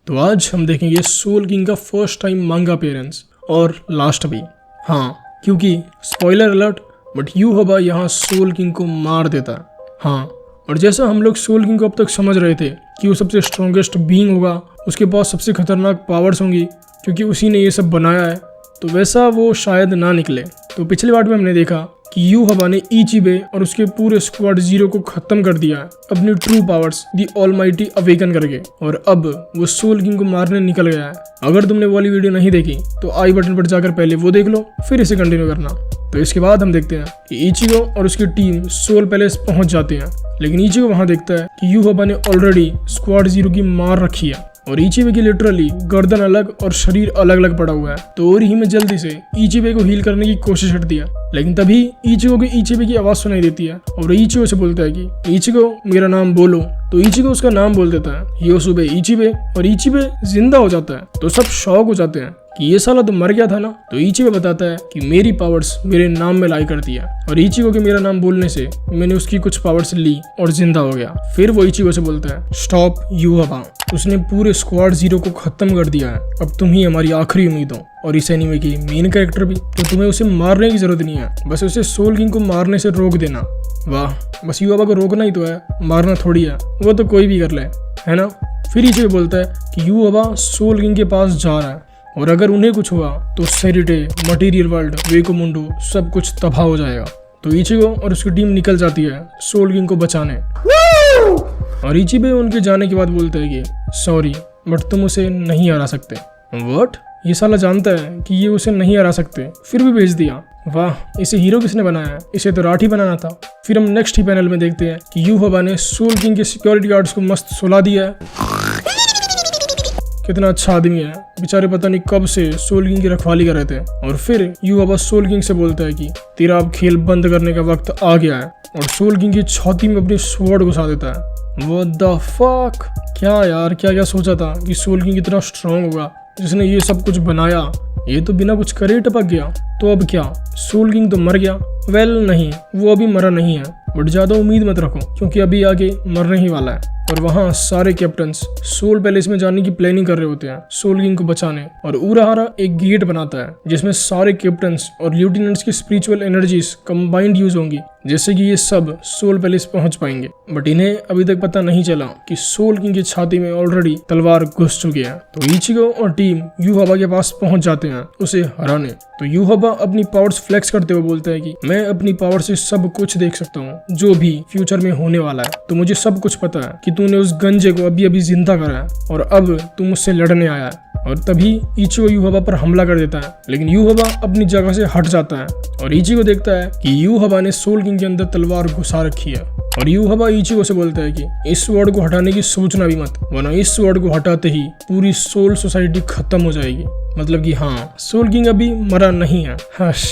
तो आज हम देखेंगे सोल किंग का फर्स्ट टाइम मांगा अपीयरेंस और लास्ट भी। हाँ, क्योंकि स्पॉइलर अलर्ट, बट यूहबा यहाँ सोल किंग को मार देता है। हाँ, और जैसा हम लोग सोल किंग को अब तक समझ रहे थे कि वो सबसे स्ट्रॉन्गेस्ट बीइंग होगा, उसके पास सबसे खतरनाक पावर्स होंगी क्योंकि उसी ने ये सब बनाया है, तो वैसा वो शायद ना निकले। तो पिछले पार्ट में हमने देखा कि यूहबा ने इचिबे और उसके पूरे स्क्वाड जीरो को खत्म कर दिया है अपनी ट्रू पावर्स दी ऑलमाइटी अवेकन करके, और अब वो सोल किंग को मारने निकल गया है। अगर तुमने वाली वीडियो नहीं देखी तो आई बटन पर जाकर पहले वो देख लो, फिर इसे कंटिन्यू करना। तो इसके बाद हम देखते हैं कि इचिगो और उसकी टीम सोल पैलेस पहुंच जाते हैं, लेकिन इचिगो वहां देखता है कि यूहबा ने ऑलरेडी स्क्वाड जीरो की मार रखी है और इचिबे की लिटरली गर्दन अलग और शरीर अलग अलग पड़ा हुआ है। तो और ही में जल्दी से इचिबे को हील करने की कोशिश करती है, लेकिन तभी इचिगो को इचिबे की आवाज सुनाई देती है और इचिगो से बोलता है कि इचिगो मेरा नाम बोलो। तो इचिगो उसका नाम बोल देता है, योसुबे इचिबे, और इचिबे जिंदा हो जाता है। तो सब शॉक हो जाते हैं कि ये साला तो मर गया था ना। तो इचिबे बताता है कि मेरी पावर्स मेरे नाम में लाई करती है, और इचिगो के मेरा नाम बोलने से मैंने उसकी कुछ पावर्स ली और जिंदा हो गया। फिर वो इचिगो से बोलता है, स्टॉप यूहबा, उसने पूरे स्क्वाड जीरो को खत्म कर दिया है, अब तुम ही हमारी आखिरी उम्मीद हो और इस एनीमे की मेन कैरेक्टर भी, तो तुम्हें उसे मारने की जरूरत नहीं है, बस उसे सोल किंग को मारने से रोक देना। वाह, बस यूहबा को रोकना ही तो है, मारना थोड़ी है, वो तो कोई भी कर ले, है ना। फिर इचिबे बोलता है कि यूहबा सोल किंग के पास जा रहा है और अगर उन्हें कुछ हुआ तो सेरिटे, मटेरियल वर्ल्ड, वेकोमुंडो सब कुछ तबाह हो जाएगा। तो इचिगो और उसकी टीम निकल जाती है सोल किंग को बचाने, और इचिबे उनके जाने के बाद बोलता है कि सॉरी बट तुम उसे नहीं हरा सकते। व्हाट? ये साला जानता है कि ये उसे नहीं हरा सकते, फिर भी भेज दिया। वाह, इसे हीरो किसने बनाया है? इसे तो राठी बनाना था। फिर हम नेक्स्ट ही पैनल में देखते हैं कि यूहबा ने सोल किंग के सिक्योरिटी गार्ड्स को मस्त सुला दिया है। कितना अच्छा आदमी है बेचारे, पता नहीं कब से सोल किंग की रखवाली कर रहे थे। और फिर यूहबा सोल किंग से बोलता है कि तेरा अब खेल बंद करने का वक्त आ गया है, और सोल किंग की छाती में अपनी स्वॉर्ड घुसा देता है। What the fuck? क्या यार, क्या क्या सोचा था कि सोल किंग इतना स्ट्रांग होगा जिसने ये सब कुछ बनाया, ये तो बिना कुछ करे टपक गया। तो अब क्या, सोल किंग तो मर गया? वेल नहीं, वो अभी मरा नहीं है, बट ज्यादा उम्मीद मत रखो क्योंकि अभी आगे मरने ही वाला है। और वहाँ सारे कैप्टन्स सोल पैलेस में जाने की प्लानिंग कर रहे होते हैं सोल किंग को बचाने, और उराहारा एक गेट बनाता है जिसमें सारे कैप्टन्स और ल्यूटिनेंट्स की स्पिरिचुअल एनर्जीज कंबाइंड यूज होंगी, जैसे कि ये सब सोल पैलेस पहुंच पाएंगे। बट इन्हें अभी तक पता नहीं चला कि सोल किंग की छाती में ऑलरेडी तलवार घुस चुकी है। तो इचिगो और टीम यूहबा के पास पहुंच जाते हैं उसे हराने। तो यूहबा अपनी पावर्स फ्लेक्स करते हुए बोलता है कि मैं अपनी पावर से सब कुछ देख सकता हूँ जो भी फ्यूचर में होने वाला है, तो मुझे सब कुछ पता है कि तूने उस गंजे को अभी अभी जिंदा करा है और अब तू मुझसे लड़ने आया है। और तभी इचिगो यूहबा पर हमला कर देता है, लेकिन यूहबा अपनी जगह से हट जाता है और इचिगो देखता है कि यूहबा ने सोल किंग के अंदर तलवार घुसा रखी है। और यूहबा इचिगो से बोलता है कि इस स्वॉर्ड को हटाने की सोचना भी मत, वरना इस स्वॉर्ड को हटाते ही पूरी सोल सोसाइटी खत्म हो जाएगी। मतलब कि हाँ, सोल किंग अभी मरा नहीं है। हश।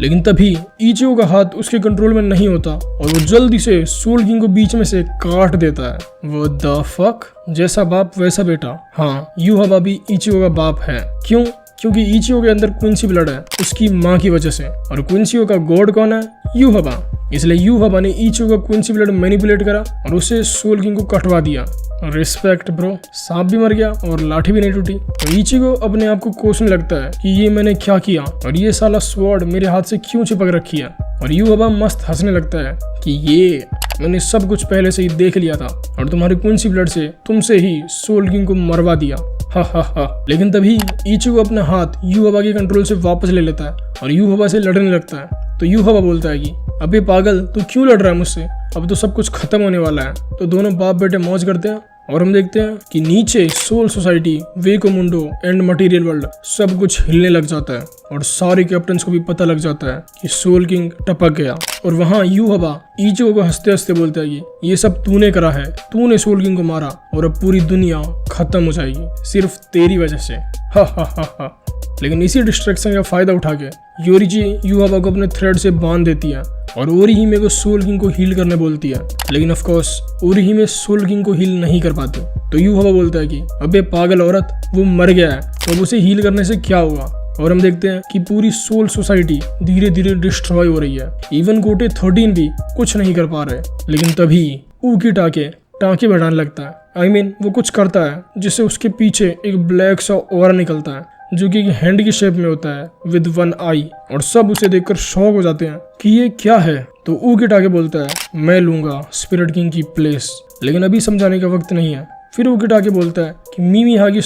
लेकिन तभी इचिगो का हाथ उसके कंट्रोल में नहीं होता और वो जल्दी से सोल किंग को बीच में से काट देता है। वो द फक, जैसा बाप वैसा बेटा। हाँ, यूहबा भी इचिगो का बाप है। क्यों? क्योंकि इचिगो के अंदर क्विंसी ब्लड है उसकी माँ की वजह से, और क्विंसीओ का गॉड कौन है? यूहबा। इसलिए यूहबा ने इचिगो का क्विंसी ब्लड मैनिपुलेट करा और उसे सोल किंग को कटवा दिया। रिस्पेक्ट ब्रो, सांप भी मर गया और लाठी भी नहीं टूटी। तो इचिगो अपने आप को कोसने लगता है कि ये मैंने क्या किया और ये साला स्वॉर्ड मेरे हाथ से क्यों चिपक रखी है। और यूहबा मस्त हंसने लगता है कि ये मैंने सब कुछ पहले से ही देख लिया था और तुम्हारे क्विंसी ब्लड से तुमसे ही सोल किंग को मरवा दिया। हा हा हा। लेकिन तभी इचिगो अपना हाथ यूहबा के कंट्रोल से वापस ले लेता है और यूहबा से लड़ने लगता है। तो यूहबा बोलता है कि अबे पागल, तू क्यों लड़ रहा है मुझसे? अब तो सब कुछ खत्म होने वाला है। तो दोनों बाप बेटे मौज करते हैं और हम देखते हैं कि नीचे soul society, Hueco Mundo and material world सब कुछ हिलने लग जाता है और सारे कैप्टन्स को भी पता लग जाता है कि सोल किंग टपक गया। और वहाँ यूहबा इचिगो को हंसते हंसते बोलता है कि ये सब तूने करा है, तूने सोल किंग को मारा और अब पूरी दुनिया खत्म हो जाएगी सिर्फ तेरी वजह से। हा हा हा हा। लेकिन इसी डिस्ट्रैक्शन का फायदा उठा के योरिची यूहबा को अपने थ्रेड से बांध देती है और ओरिहिमे को सोल किंग को हील करने बोलती है, लेकिन ऑफ कोर्स ओरिहिमे सोल किंग को हील नहीं कर पाती। तो यूहबा बोलता है कि अबे पागल औरत, वो मर गया है तो अब उसे हील करने से क्या होगा। और हम देखते हैं कि पूरी सोल सोसाइटी धीरे धीरे डिस्ट्रॉय हो रही है। इवन कोटे 13 भी कुछ नहीं कर पा रहे। लेकिन तभी ऊकी टाके टाँके बढ़ाने लगता है वो कुछ करता है जिससे उसके पीछे एक ब्लैक सा ऑरा निकलता है जो कि एक हैंड की शेप में होता है विद वन आई, और सब उसे देखकर शॉक हो जाते हैं कि ये क्या है। तो उकिटाके बोलता है मैं लूंगा स्पिरिट किंग की प्लेस, लेकिन अभी समझाने का वक्त नहीं है। फिर उकिटाके बोलता है कि मीमी हागी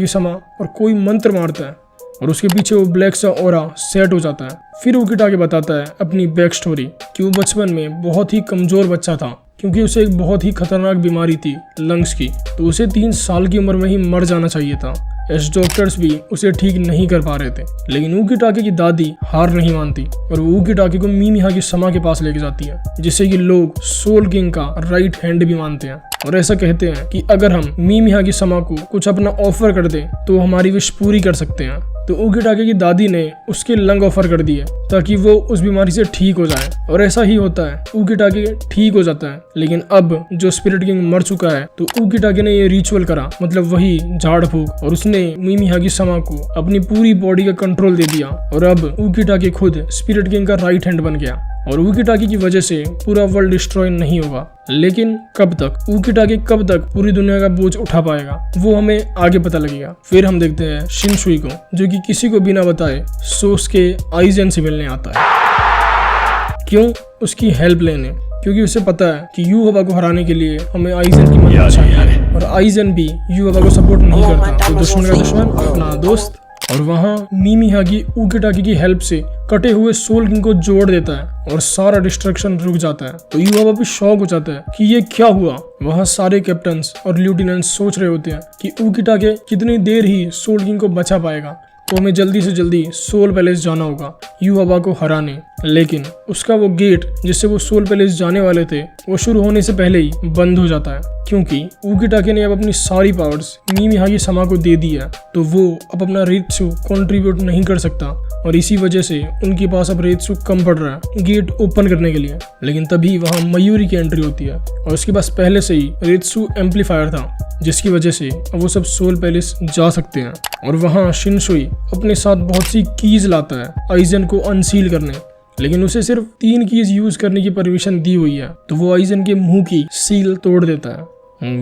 समा और कोई मंत्र मारता है और उसके पीछे वो ब्लैक सा ऑरा सेट हो जाता है। फिर उकिटाके बताता है अपनी बैक स्टोरी कि वो बचपन में बहुत ही कमजोर बच्चा था क्योंकि उसे एक बहुत ही खतरनाक बीमारी थी लंग्स की, तो उसे 3 साल की उम्र में ही मर जाना चाहिए था। एस डॉक्टर्स भी उसे ठीक नहीं कर पा रहे थे, लेकिन उकिटाके की दादी हार नहीं मानती और वो उकिटाके को मीमी हागी समा के पास लेके जाती है, जिसे कि लोग सोल किंग का राइट हैंड भी मानते हैं और ऐसा कहते हैं कि अगर हम मीमी हागी समा को कुछ अपना ऑफर कर दें तो हमारी विश पूरी कर सकते हैं। तो उकिटाके की दादी ने उसके लंग ऑफर कर दिए ताकि वो उस बीमारी से ठीक हो जाए, और ऐसा ही होता है, उकिटाके ठीक हो जाता है। लेकिन अब जो स्पिरिट किंग मर चुका है तो उकिटाके ने ये रिचुअल करा, मतलब वही झाड़ फूक, और उसने मीमी हागी समा को अपनी पूरी बॉडी का कंट्रोल दे दिया और अब उकिटाके खुद स्पिरिट किंग का राइट हैंड बन गया। और उकिटाके की वजह से पूरा वर्ल्ड डिस्ट्रॉय नहीं होगा, लेकिन कब तक, उकिटाके कब तक पूरी दुनिया का बोझ उठा पाएगा वो हमें आगे पता लगेगा। फिर हम देखते हैं शिनसुई को, जो कि किसी को बिना बताए सोसुके आइजेन से मिलने आता है। क्यों? उसकी हेल्प लेने, क्योंकि उसे पता है कि युहाबा को हराने के लिए हमें आइजेन की मदद चाहिए और आइजेन भी युहाबा को सपोर्ट नहीं करता, तो दुश्मन का दुश्मन अपना दोस्त। और वहाँ मीमी हागी उकिटाके की हेल्प से कटे हुए सोल किंग को जोड़ देता है और सारा डिस्ट्रक्शन रुक जाता है। तो युहाबा भी शॉक हो जाता है कि ये क्या हुआ। वहाँ सारे कैप्टन्स और लेफ्टिनेंट्स सोच रहे होते हैं कि उकिटाके कितनी देर ही सोल किंग को बचा पाएगा, तो हमें जल्दी से जल्दी सोल पैलेस जाना होगा युहाबा को हराने। लेकिन उसका वो गेट जिससे वो सोल पैलेस जाने वाले थे वो शुरू होने से पहले ही बंद हो जाता है, क्योंकि उकिटाके ने अब अपनी सारी पावर्स मीमी हागी समा को दे दी है, तो वो अब अपना रेत्सु कंट्रीब्यूट नहीं कर सकता और इसी वजह से उनके पास अब रेत्सु कम पड़ रहा है गेट ओपन करने के लिए। लेकिन तभी वहाँ मयूरी की एंट्री होती है और उसके पास पहले से ही रेत्सु एम्पलीफायर था, जिसकी वजह से अब वो सब सोल पैलेस जा सकते हैं। और वहाँ शिनसुई अपने साथ बहुत सी कीज लाता है आइजेन को अनसील करने, लेकिन उसे सिर्फ 3 कीज यूज करने की परमिशन दी हुई है, तो वो आइजेन के मुंह की सील तोड़ देता है।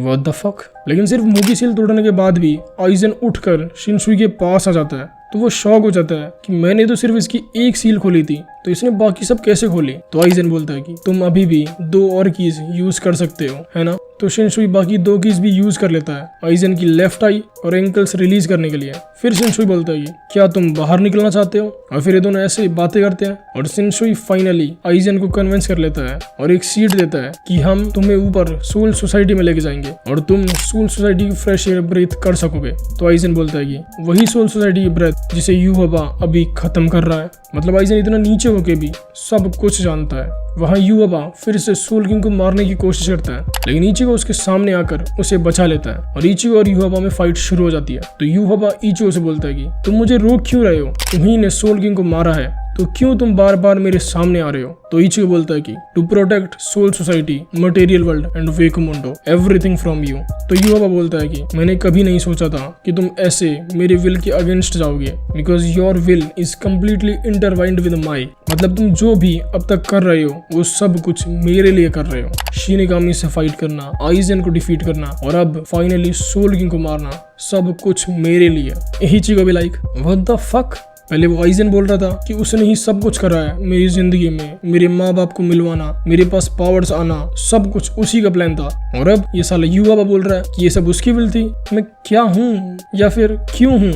What the fuck? लेकिन सिर्फ मुंह की सील तोड़ने के बाद भी आइजेन उठकर शिनसुई के पास आ जाता है, तो वो शॉक हो जाता है कि मैंने तो सिर्फ इसकी एक सील खोली थी, तो इसने बाकी सब कैसे खोली। तो आइजेन बोलता है कि तुम अभी भी 2 और कीज यूज कर सकते हो, है ना। तो शिनसुई बाकी 2 कीज भी यूज कर लेता है आइजेन की लेफ्ट आई और एंकल्स रिलीज करने के लिए। फिर शिनसुई बोलता है कि क्या तुम बाहर निकलना चाहते हो, और फिर ये दोनों ऐसे बातें करते हैं और शिनसुई फाइनली आइजेन को कन्विंस कर लेता है और एक सीट देता है कि हम तुम्हें ऊपर सोल सोसाइटी में लेके जाएंगे और तुम सोल सोसाइटी की फ्रेश एयर ब्रीथ कर सकोगे। तो आइजेन बोलता है कि वही सोल सोसाइटी की ब्रेथ जिसे युहाबा अभी खत्म कर रहा है। मतलब आइजेन इतना नीचे होके भी सब कुछ जानता है। वहाँ युहाबा फिर से सोल किंग को मारने की कोशिश करता है, लेकिन इचिगो उसके सामने आकर उसे बचा लेता है और इचिगो और युहाबा में फाइट शुरू हो जाती है। तो युहाबा इचिगो से बोलता है कि तुम मुझे रोक क्यों रहे हो, तुम्ही ने सोल किंग को मारा है, तो क्यों तुम बार बार मेरे सामने आ रहे हो। तो इचिगो बोलता है कि to protect soul society, material world and Hueco Mundo, everything from you. तो युहाबा बोलता है कि मैंने कभी नहीं सोचा था कि तुम ऐसे मेरे विल के अगेंस्ट जाओगे, because your will is completely intertwined with my. मतलब तुम जो भी अब तक कर रहे हो वो सब कुछ मेरे लिए कर रहे हो। शिनिगामी से फाइट करना, आइजेन को डिफीट करना और अब फाइनली सोल किंग को मारना, सब कुछ मेरे लिए। इचिगो भी लाइक व्हाट द फक। पहले वो आइजेन बोल रहा था कि उसने ही सब कुछ करा है मेरी जिंदगी में, मेरे माँ बाप को मिलवाना, मेरे पास पावर्स आना, सब कुछ उसी का प्लान था। और अब ये साला युहाबा बोल रहा है कि ये सब उसकी विल थी। मैं क्या हूँ या फिर क्यों हूँ?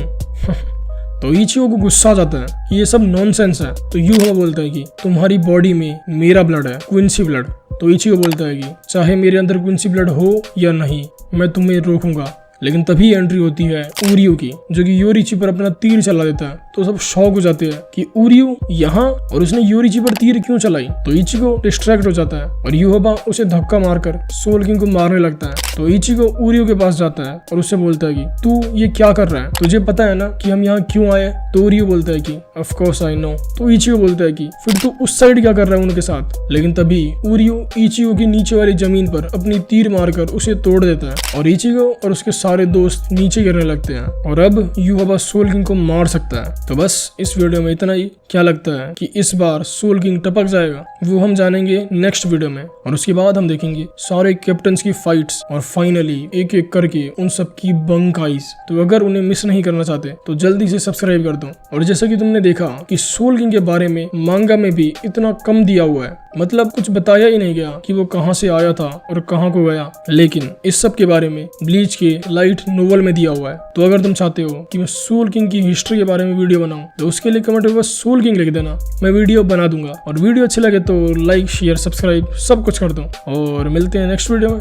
तो इचिगो को गुस्सा आ जाता है कि ये सब नॉनसेंस है। तो युहाबा बोलता है कि तुम्हारी बॉडी में मेरा ब्लड है, क्विंसी ब्लड। तो इचिगो बोलता है कि चाहे मेरे अंदर क्विंसी ब्लड हो या नहीं, मैं तुम्हें रोकूंगा। लेकिन तभी एंट्री होती है उरियो की, जो कि योरिची पर अपना तीर चला देता है। तो सब शॉक हो जाते हैं कि उरियो यहाँ, और उसने योरिची पर तीर क्यों चलाई। तो इचिगो डिस्ट्रैक्ट हो जाता है और युहाबा उसे धक्का मारकर सोल किंग को मारने लगता है। तो इचिगो उरियो के पास जाता है और उससे बोलता है कि तू ये क्या कर रहा है, तुझे पता है ना कि हम यहाँ क्यों आए। तो उरियो बोलता है कि ऑफ कोर्स आई नो। तो इचिगो बोलता है कि फिर तू उस साइड क्या कर रहा है उनके साथ। लेकिन तभी उरियो इचिगो की नीचे वाली जमीन पर अपनी तीर मारकर उसे तोड़ देता है और इचिगो और उसके सारे दोस्त नीचे गिरने लगते हैं और अब युवा सोल किंग को मार सकता है। तो बस इस वीडियो में इतना ही। क्या लगता है कि इस बार सोल किंग टपक जाएगा? वो हम जानेंगे नेक्स्ट वीडियो में, और उसके बाद हम देखेंगे सारे कैप्टन्स की फाइट्स और फाइनली एक एक करके उन सब की बंकाइज। तो अगर उन्हें मिस नहीं करना चाहते तो जल्दी से सब्सक्राइब कर दो। और जैसा कि तुमने देखा कि सोल किंग के बारे में मांगा में भी इतना कम दिया हुआ है, मतलब कुछ बताया ही नहीं गया कि वो कहां से आया था और कहां को गया, लेकिन इस सब के बारे में ब्लीच के लाइट नोवेल में दिया हुआ है। तो अगर तुम चाहते हो कि मैं सोल किंग की हिस्ट्री के बारे में वीडियो बनाऊं तो उसके लिए कमेंट में बस सोल किंग लिख देना, मैं वीडियो बना दूंगा। और वीडियो अच्छी लगे तो लाइक शेयर सब्सक्राइब सब कुछ कर दो, और मिलते हैं नेक्स्ट वीडियो में।